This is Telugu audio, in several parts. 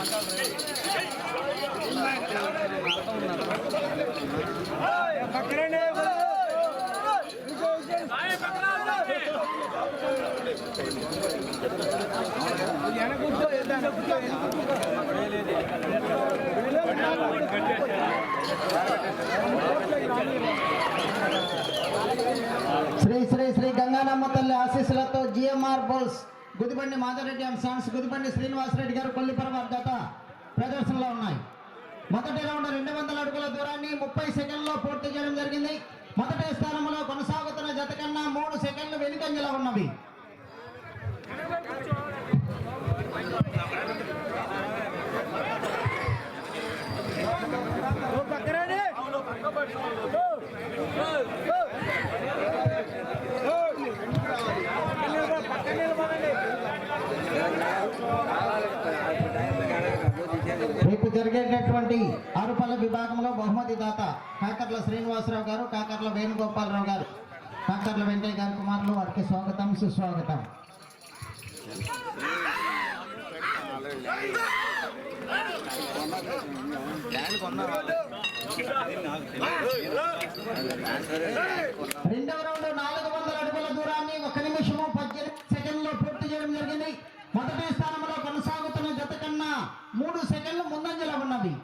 శ్రీ శ్రీ శ్రీ గంగానమ్మ తల్లి ఆశీస్సులతో GMR bulls Gudibandi Madhavareddy and sons Gudibandi Srinivasareddy గారు కొల్లిపర జత ప్రదర్శనలో ఉన్నాయి. మొదటి రౌండ్ 200 అడుగుల దూరాన్ని 30 సెకండ్లో పూర్తి చేయడం జరిగింది. మొదటి స్థానంలో కొనసాగుతున్న జత కన్నా 3 సెకండ్లు వెనుకంజలో ఉన్నవి. రేపు జరిగేటటువంటి ఆరుపల్ల విభాగంలో బహుమతి దాత కాకర్ల శ్రీనివాసరావు గారు, కాకర్ల వేణుగోపాలరావు గారు, కాకర్ల వెంకయ్య గారి కుమారులు, వారికి స్వాగతం సుస్వాగతం. రెండవ రౌండ్ 400 అడుగుల దూరాన్ని 1 నిమిషము 18 సెకండ్లో పూర్తి చేయడం జరిగింది. మొదటి స్థానంలో కొనసాగుతున్న జత కన్నా 3 సెకండ్లు ముందంజలో ఉన్నవి.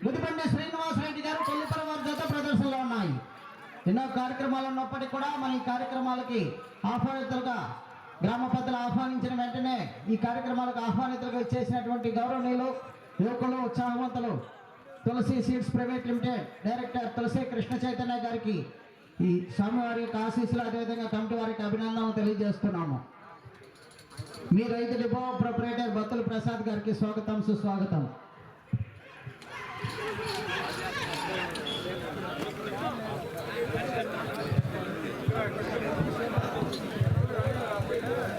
గుదిబండి శ్రీనివాసరెడ్డి గారు కొల్లిపర వారి జత ప్రదర్శనలో ఉన్నాయి. ఎన్నో కార్యక్రమాలు ఉన్నప్పటికీ కూడా మన ఈ కార్యక్రమాలకి ఆహ్వానితులుగా గ్రామ పెద్దలు ఆహ్వానించిన వెంటనే ఈ కార్యక్రమాలకు ఆహ్వానితులుగా చేసినటువంటి గౌరవనీయులు, యువకులు, ఉత్సాహవంతులు తులసి seeds private limited director Tulsi Krishna Chaitanya గారికి ఈ స్వామివారి యొక్క ఆశీస్సులు, అదేవిధంగా కమిటీ వారికి అభినందనలు తెలియజేస్తున్నాము. మీ రైతు డిపో ప్రొపరేటర్ బత్తుల ప్రసాద్ గారికి స్వాగతం సుస్వాగతం.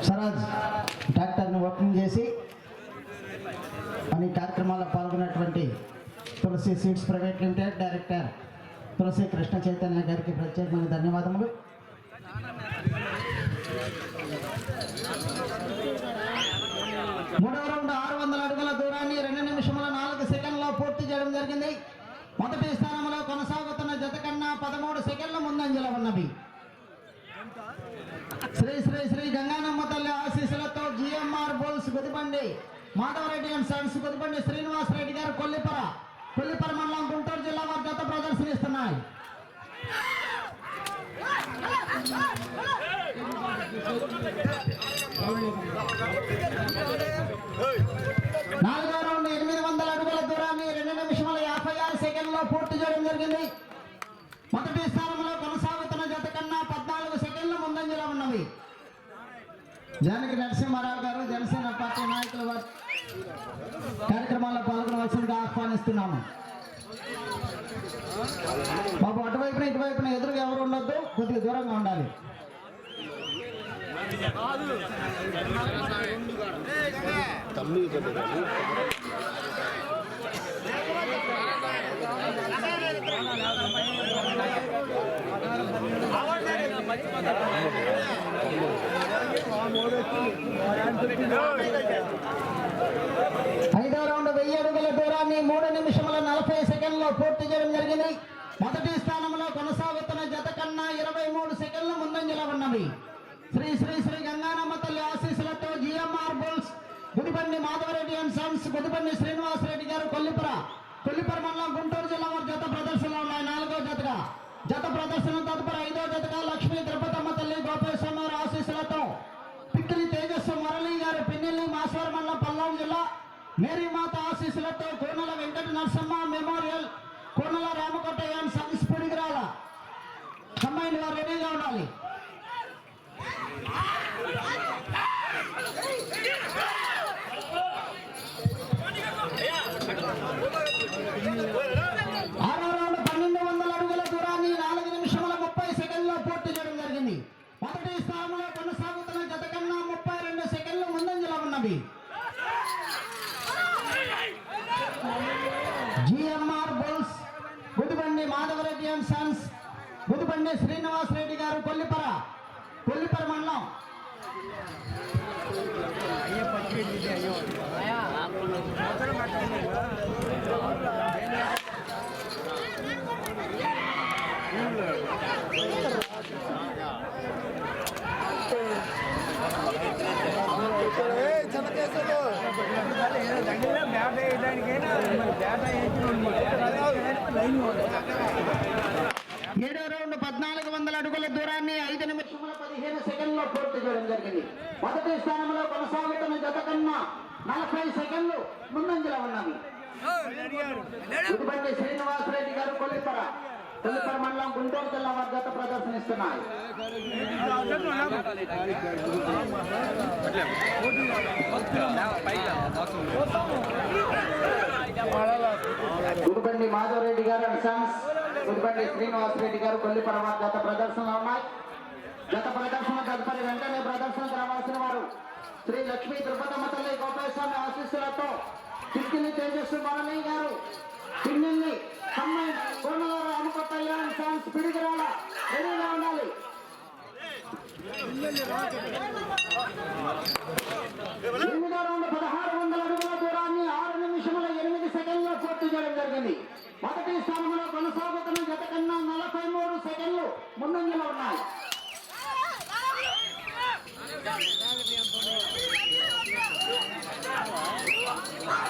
సరాజ్ ట్రాక్టర్ను ఓపెన్ చేసి అన్ని కార్యక్రమాల్లో పాల్గొన్నటువంటి తులసి seeds private limited director Tulsi Krishna Chaitanya గారికి ప్రత్యేకమైన ధన్యవాదములు. మూడవ రౌండ్ 600 అడుగుల దూరాన్ని 2 నిమిషముల 4 సెకండ్లో పూర్తి చేయడం జరిగింది. మొదటి స్థానంలో కొనసాగుతున్న జత కన్నా 13 సెకండ్ల ముందంజలో ఉన్నవి. శ్రీ శ్రీ శ్రీ గంగానమ్మ తల్లి ఆశీస్సులతో GMR bulls Gudibandi Madhavareddy and sons Gudibandi Srinivasareddy గారు కొల్లిపర మండలం గుంటూరు జిల్లా వారి జత ప్రదర్శనిస్తున్నాయి. నాలుగో రౌండ్ 800 అడుగుల దూరాన్ని 2 నిమిషముల 56 సెకండ్లో పూర్తి చేయడం జరిగింది. మొదటి స్థానంలో కొనసాగుతున్న జత కన్నా 14 సెకండ్ల ముందంజలో ఉన్నవి. జానకి నరసింహారావు గారు జనసేన పార్టీ నాయకుల వారి కార్యక్రమాల్లో పాల్గొనవలసిందిగా ఆహ్వానిస్తున్నాము. బాబు అటువైపున ఇటువైపున ఎదురుగా ఎవరు ఉండొద్దు, కొద్దిగా దూరంగా ఉండాలి. ఐదవ రౌండ్ 1000 అడుగుల దూరాన్ని 3 నిమిషముల 40 సెకండ్లో పూర్తి చేయడం జరిగింది. మొదటి స్థానంలో కొనసాగుతున్న జత కన్నా 23 సెకండ్ల ముందంజలో ఉన్నవి. శ్రీ శ్రీ శ్రీ గంగానమ్మ తల్లి ఆశీస్సులతో GMR bulls Gudibandi Madhavareddy and sons Gudibandi Srinivasareddy గారు కొల్లిపర మండలం గుంటూరు జిల్లా వారి జత ప్రదర్శనలో ఉన్నాయి. 4వ జతగా జత ప్రదర్శన తదుపరి 5వ జతగా లక్ష్మీ తిరుపతమ్మ తల్లి గోపేశ్వర ఆశీస్సులతో పిక్కిలి తేజస్సు మురళి గారు పిన్నెల్లి మాస్వర్ మండలం పల్నాడు జిల్లా మేరీమాత ఆశీస్సులతో Konala Venkata Narasamma memorial Konala Ramakotaiah and sons Pudigirala combine వారు రెడీగా ఉండాలి. ఆరో రౌండ్ 1200 అడుగుల దూరాన్ని 4 నిమిషముల 30 సెకండ్లో పూర్తి చేయడం జరిగింది. మొదటి స్థానంలో కొనసాగుతున్న జత కన్నా 32 సెకండ్లు ముందంజలో ఉన్నవి. GMR bulls Gudibandi Madhavareddy and sons Gudibandi Srinivasareddy గారు కొల్లిపర మండలం ఏడో రౌండ్ 1400 అడుగుల దూరాన్ని 5 నిమిషముల 15 సెకండ్లో పూర్తి చేయడం జరిగింది. మొదటి స్థానంలో కొనసాగుతున్న జత కన్నా 40 సెకండ్లు ముందంజలో ఉన్నవి. ఇటువంటి శ్రీనివాసరెడ్డి గారు కొల్లిపర మండలం గుంటూరు జిల్లా వారి జత ప్రదర్శనిస్తున్నాయి. గుడిబండి మాధవరెడ్డి గారు అండ్ సన్స్, గుడిబండి శ్రీనివాసరెడ్డి గారు కొల్లిపర వారి జత ప్రదర్శనలో ఉన్నాయి. జత ప్రదర్శన తదుపరి వెంటనే ప్రదర్శనకు రావాల్సిన వారు శ్రీ లక్ష్మీ తిరుపతమ్మ తల్లి గోపాలస్వామి ఆశీస్సులతో కిక్కిని తేజస్సు మరణయ్య గారు, పిన్నెల్లి అమ్మాయి కోనగారు అనుకొట్టయ్య అండ్ సన్స్ పిడిగిరాల రెడీగా ఉండాలి. ఎనిమిదో రౌండ్ 1600 అడుగుల దూరాన్ని 6 నిమిషముల 8 సెకండ్లో పూర్తి చేయడం జరిగింది. మొదటి స్థానంలో కొనసాగుతున్న జత కన్నా 43 సెకండ్లు ముందంజలో ఉన్నాయి.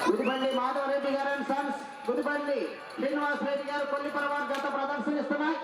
గుడిబండి మాధవరెడ్డి గారు అండ్ సన్స్, గుడిబండి శ్రీనివాసరెడ్డి గారు కొల్లిపర వారి జత ప్రదర్శనిస్తున్నాయి.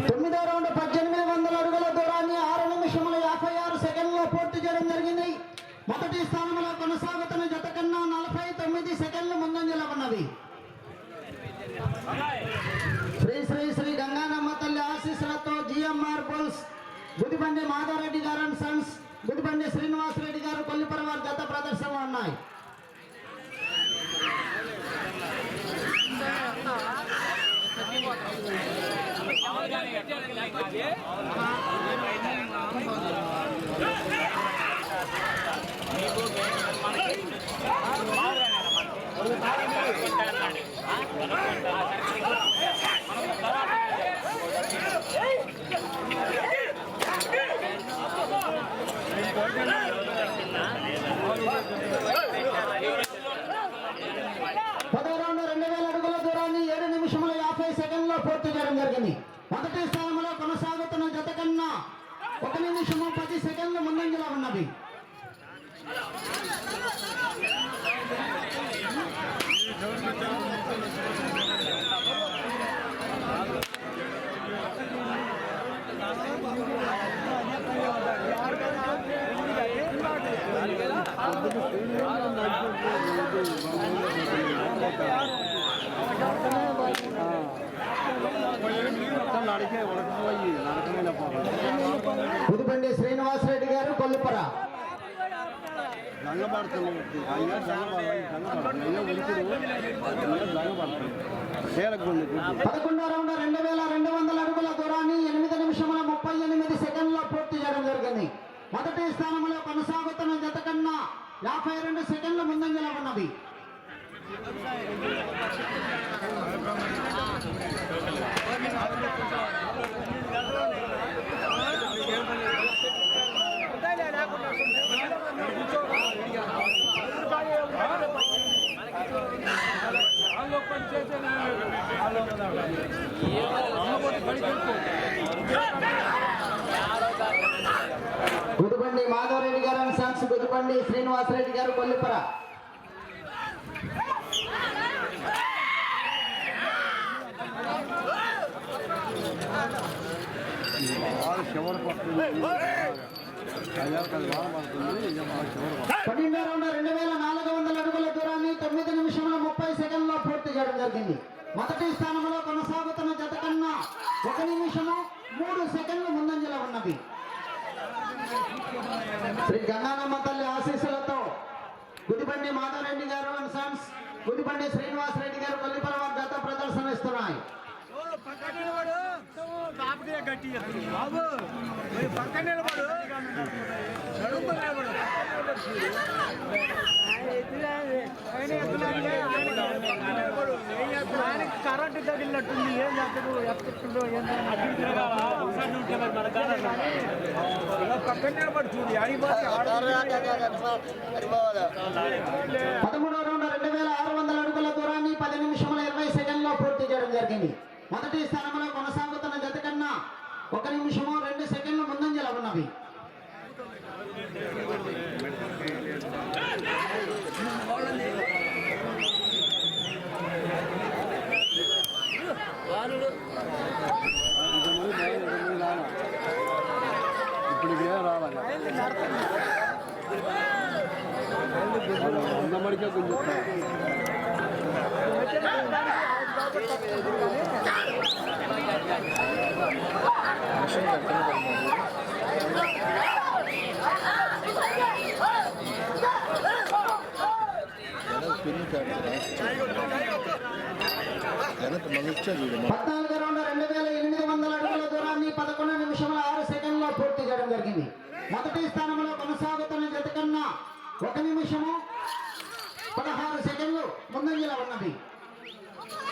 తొమ్మిదో రౌండ్ 1800 అడుగుల దూరాన్ని 6 నిమిషముల 56 సెకండ్లో పూర్తి చేయడం జరిగింది. మొదటి స్థానంలో కొనసాగుతున్న జత కన్నా 49 సెకండ్లు ముందంజలో ఉన్నవి. శ్రీ శ్రీ శ్రీ గంగానమ్మ తల్లి ఆశీస్సులతో జిఎంఆర్ బుల్స్ గుడిబండి మాధవరెడ్డి గారు అండ్ సన్స్, గుడిబండి శ్రీనివాసరెడ్డి గారు కొల్లిపర వారి జత ప్రదర్శనలో ఉన్నాయి. పదో రౌండ్ 2000 అడుగుల దూరాన్ని 7 నిమిషముల 50 సెకండ్లో పూర్తి చేయడం జరిగింది. మొదటి స్థానంలో కొనసాగుతున్న జత కన్నా 1 నిమిషము 10 సెకండ్లు ముందంజలో ఉన్నది. పుదుబండి శ్రీనివాసరెడ్డి గారు కొల్లిపర. 11వ రౌండ్ 2200 అడుగుల దూరాన్ని 8 నిమిషముల 38 సెకండ్లో పూర్తి చేయడం జరిగింది. మొదటి స్థానంలో కొనసాగుతున్న జత కన్నా 52 సెకండ్ల ముందంజలో ఉన్నది. గుడిబండి మాధవరెడ్డి గారు అండ్ సన్స్, గుడిబండి శ్రీనివాసరెడ్డి గారు కొల్లిపర. పన్నెండో రౌండ్ 2400 అడుగుల దూరాన్ని 9 నిమిషముల 30 సెకండ్లో పూర్తి చేయడం జరిగింది. మొదటి స్థానంలో కొనసాగుతున్న జత కన్నా 1 నిమిషము 3 సెకండ్లు ముందంజలో ఉన్నది. శ్రీ గంగానమ్మ తల్లి ఆశీస్సులతో గుడిబండి మాధవరెడ్డి గారు అండ్ సన్స్, గుడిబండి శ్రీనివాసరెడ్డి గారు కొల్లిపర వారి జత ప్రదర్శనిస్తున్నాయి. బాబు పక్కన నిలబడు ఆయనకి కరెంటు తగిలినట్టుంది. ఏం చేస్తాడు ఎత్తుందో పక్కన నిలబడి చూడు 13వ రౌండ్ 2600 అడుగుల దూరాన్ని 10 నిమిషముల 20 సెకండ్లో పూర్తి చేయడం జరిగింది. మొదటి స్థానంలో కొనసాగుతున్న జత కన్నా 1 నిమిషము 2 సెకండ్లు ముందంజలో ఉన్నవి. ఇప్పుడు రావాలి అందమడికే కొంచెం పద్నాలుగు రౌండ్ 2800 అడుగుల దూరాన్ని 11 నిమిషముల 6 సెకండ్లో పూర్తి చేయడం జరిగింది. మొదటి స్థానంలో కొనసాగుతున్న జత కన్నా 1 నిమిషము 16 సెకండ్లు ముందంజలో ఉన్నది.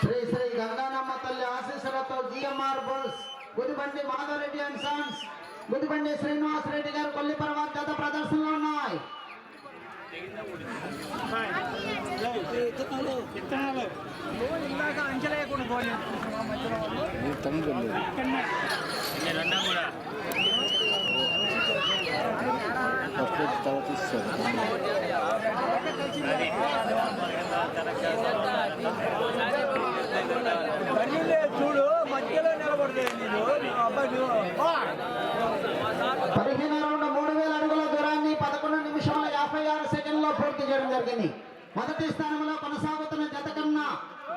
శ్రీ శ్రీ గంగానమ్మ తల్లి ఆశీస్సులతో GMR bulls Gudibandi Madhavareddy and sons Gudibandi Srinivas Reddy గారు కొల్లిపరవార్ గత ప్రదర్శనలో ఉన్నాయి. ఇందాక అంచలేయకుండా పోనీ చూడు మధ్యలో నిలబడలేదు నేను అబ్బాయి 15వ రౌండ్ 3000 అడుగుల దూరాన్ని 11 నిమిషముల 56 సెకండ్లో పూర్తి చేయడం జరిగింది. మొదటి స్థానంలో కొనసాగుతున్న జత కన్నా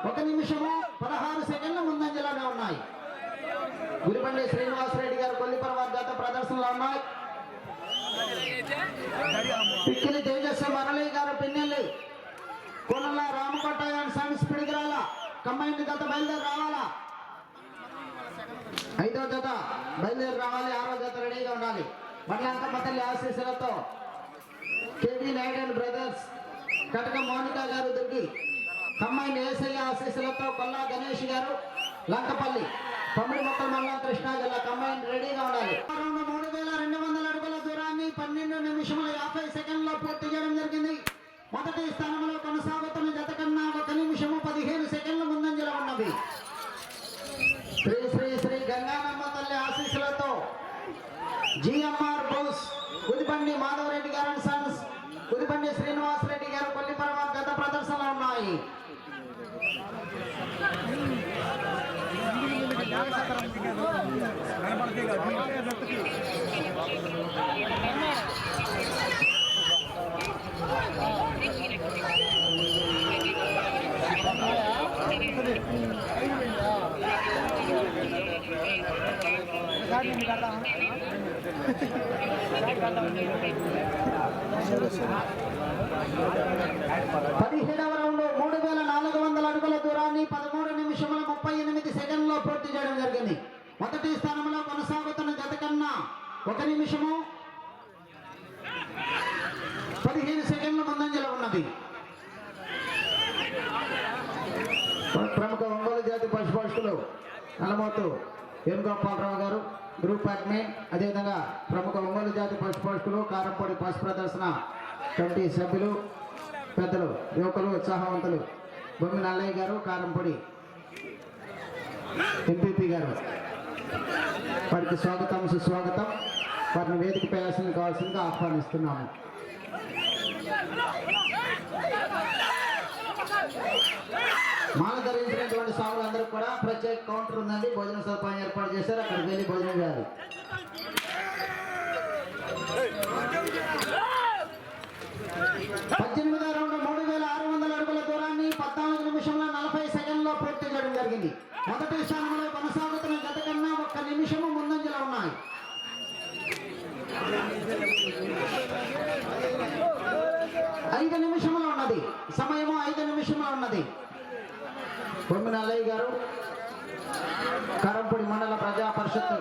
1 నిమిషము 16 సెకండ్లు ముందంజలోనే ఉన్నాయి. గురిబండి శ్రీనివాస్ రెడ్డి గారు కొల్లిపరవార్ గత ప్రదర్శనలో ఉన్నాయి. పిక్కిలి తేజస్వి మురళి గారు Pinnelli కొనల Ramakota and Sons Piduguralla combined గత బయలుదేరి రావాలా. 5వ జత బయలుదేరి రావాలి. 6వ జత రెడీగా ఉండాలి. బండ్లంకమ్మ తల్లి ఆశీస్సులతో కేవీ నాయుడు అండ్ బ్రదర్స్ కటక మౌనిక గారు దుర్గి కంబైన్డ్ ఏసయ్య ఆశీస్సులతో కొల్లా గణేష్ గారు లంకపల్లి తొమ్మిది మొక్కల మండలం కృష్ణా జిల్లా కంబైన్డ్ రెడీగా ఉండాలి. 3200 అడుగుల దూరాన్ని 12 నిమిషముల 50 సెకండ్లో పూర్తి చేయడం జరిగింది. మొదటి స్థానంలో కొనసాగుతున్న జత కన్నా 1 నిమిషము 15 సెకండ్ల ముందంజలో ఉన్నది. శ్రీ శ్రీ శ్రీ గంగానమ్మ తల్లి ఆశీస్సులతో జిఎంఆర్ బోస్ గుదిబండి మాధవరెడ్డి గారు అండ్ సన్స్ గుదిబండి శ్రీనివాస్ రెడ్డి గారు కొల్లిపరవార్ గత ప్రదర్శనలో ఉన్నాయి. పదిహేడవ రౌండ్ 3400 అడుగుల దూరాన్ని 13 నిమిషముల 38 సెకండ్లో పూర్తి చేయడం జరిగింది. మొదటి స్థానంలో కొనసాగుతున్న జత కన్నా 1 నిమిషము 15 సెకండ్ల ముందంజలో ఉన్నది. ప్రముఖ ఒంగోలు జాతి పశుపోషకులు నల్లమోతు ఎన్ గోపాలరావు గారు గ్రూప్ అడ్మిన్, అదేవిధంగా ప్రముఖ ఒంగోలు జాతి పశుపోషకులు కారంపొడి పశు ప్రదర్శన కమిటీ సభ్యులు పెద్దలు యువకులు ఉత్సాహవంతులు బొమ్మి నల్లయ్య గారు కారంపొడి ఎంపీపీ గారు వారికి స్వాగతం సుస్వాగతం. వారిని వేదికపై కావాల్సిందిగా ఆహ్వానిస్తున్నాము. మాల ధరించినటువంటి సాగులందరూ కూడా ప్రత్యేక కౌంటర్ ఉందండి. భోజన సదుపాయం ఏర్పాటు చేశారు. అక్కడికి వెళ్ళి భోజనం చేయాలి. 18వ రౌండ్ 3600 అడుగుల దూరాన్ని 14 నిమిషముల 40 సెకండ్లో పూర్తి చేయడం జరిగింది. మొదటి స్థానంలో కొనసాగుతున్న జత కన్నా 1 నిమిషము ముందంజలో ఉన్నాయి. ఐదు నిమిషములు ఉన్నది సమయము. 5 నిమిషములు ఉన్నది. బొమ్మి నల్లయ్య గారు కారంపూడి మండల ప్రజా పరిషత్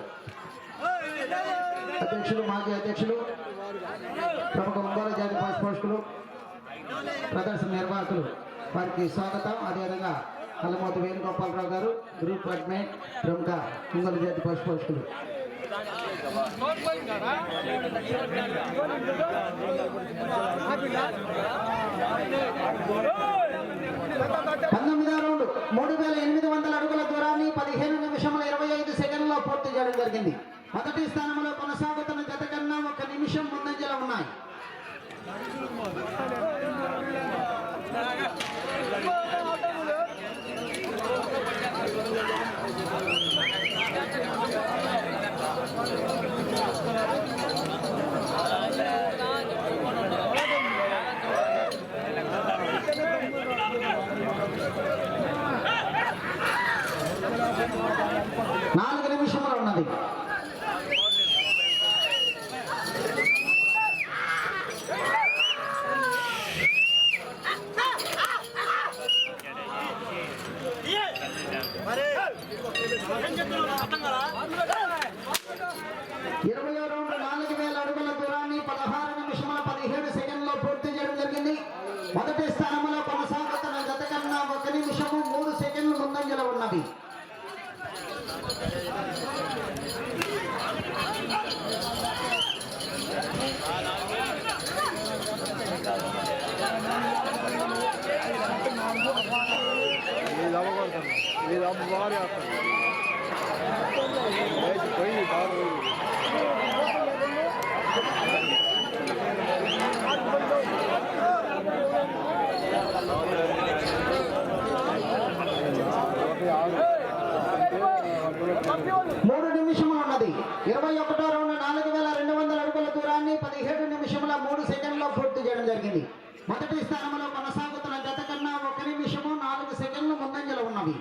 అధ్యక్షులు మాజీ అధ్యక్షులు ప్రముఖ ఒంగోలు జాతి పోషకులు ప్రదర్శన నిర్వాహకులు వారికి స్వాగతం. అదేవిధంగా కల్లమోతి వేణుగోపాలరావు గారు గ్రూప్ అడ్మిన్ ప్రముఖ ఒంగోలు జాతి పోషకులు. పంతొమ్మిదవ రౌండ్ 3800 అడుగుల దూరాన్ని 15 నిమిషముల 25 సెకండ్లలో పూర్తి చేయడం జరిగింది. మొదటి స్థానంలో కొనసాగుతున్న జత కన్నా 1 నిమిషం ముందంజలో ఉన్నాయి. నాలుగు నిమిషములు ఉన్నది. ఇరవై రౌండ్ 4000 అడుగుల దూరాన్ని 16 నిమిషముల 17 సెకండ్లో పూర్తి చేయడం జరిగింది. మొదటి స్థానంలో కొనసాగుతున్న జత కన్నా 1 నిమిషము 3 సెకండ్లు ముందంజలో ఉన్నది. ఇది అమ్మవారి పోయి కాదు మూడు నిమిషములు ఉన్నది. 21వ రౌండ్ 4200 అడుగుల దూరాన్ని 17 నిమిషముల 3 సెకండ్లో పూర్తి చేయడం జరిగింది. మొదటి స్థానంలో కొనసాగుతున్న జత కన్నా 1 నిమిషము 4 సెకండ్లు ముందంజలో ఉన్నవి.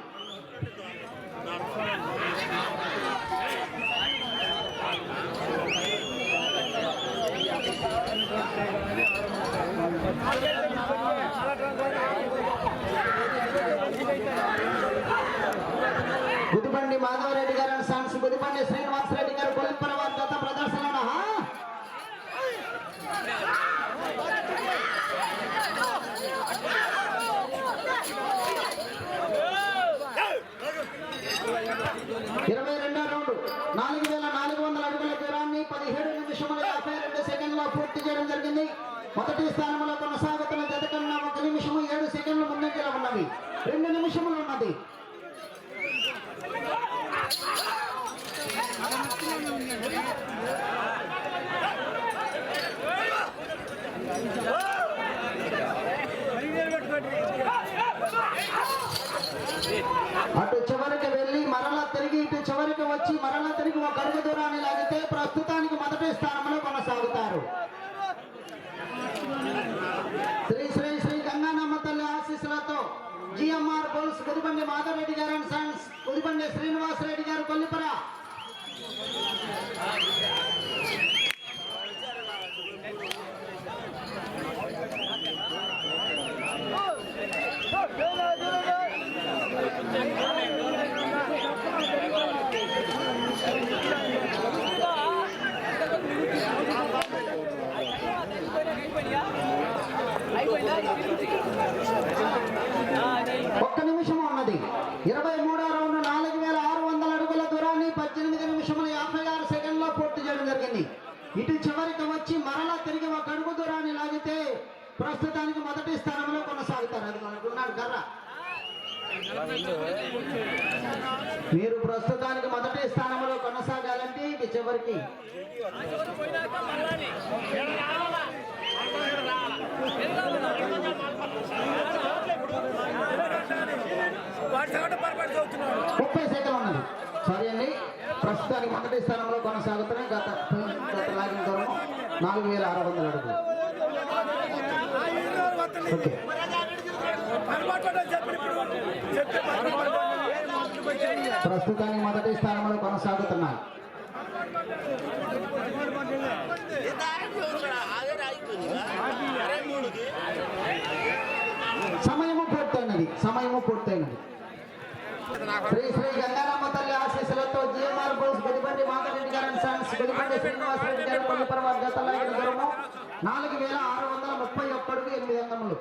గుదిబండి మాధవరెడ్డి గారు అండ్ సన్స్, గుదిబండి శ్రీనివాసరెడ్డి గారు కొల్లిపర వారి గత ప్రదర్శన 22వ రౌండ్ 4400 అడుగుల దూరాన్ని 17 నిమిషముల 52 సెకండ్లో పూర్తి చేయడం జరిగింది. మొదటి స్థానంలో కొనసాగుతున్న జత కన్నా 1 నిమిషము 7 సెకండ్లు ముందంజలో ఉన్నవి. 2 నిమిషములు ఉన్నది. అటు చివరికి వెళ్ళి మరలా తిరిగి ఇటు చివరికి వచ్చి మరలా తిరిగి 1 అడుగు దూరాన్ని లాగితే ప్రస్తుతానికి మొదటి స్థానంలో కొనసాగుతారు. శ్రీ శ్రీ శ్రీ గంగానమ్మ తల్లి ఆశీస్సులతో జిఎంఆర్ బోల్స్ గుదిబండి మాధవరెడ్డి గారు అండ్ సన్స్, గుదిబండి శ్రీనివాసరెడ్డి గారు కొల్లిపర. ఒక్క నిమిషం ఉన్నది. 23వ రౌండ్ 4600 అడుగుల దూరాన్ని 18 నిమిషముల 56 సెకండ్లో పూర్తి చేయడం జరిగింది. ఇటు చివరికి వచ్చి మరలా తిరిగి 1 అడుగు దూరాన్ని లాగితే ప్రస్తుతానికి మొదటి స్థానంలో కొనసాగుతారు. అది మనకున్నాడు కర్ర. మీరు ప్రస్తుతానికి మొదటి స్థానంలో కొనసాగాలంటే ఇటు చివరికి ముప్పై సెకండ్లు ఉన్నది. సరే అండి, ప్రస్తుతానికి మొదటి స్థానంలో కొనసాగుతున్నాయి. గత లాగిన దూరం 4600 అడుగులు. ఓకే, ప్రస్తుతానికి మొదటి స్థానంలో కొనసాగుతున్నాయి. సమయము పూర్తయినది. శ్రీ శ్రీ గంగానమ్మ తల్లి ఆశీస్సులతో జిఎంఆర్ బోల్స్ గుదిబండి మాధవరెడ్డి గారు అండ్ సన్స్, గుదిబండి శ్రీనివాసరెడ్డి గారు కొల్లిపరవ జత లాగిన దూరము 4631 అడుగు 8 అంగములు.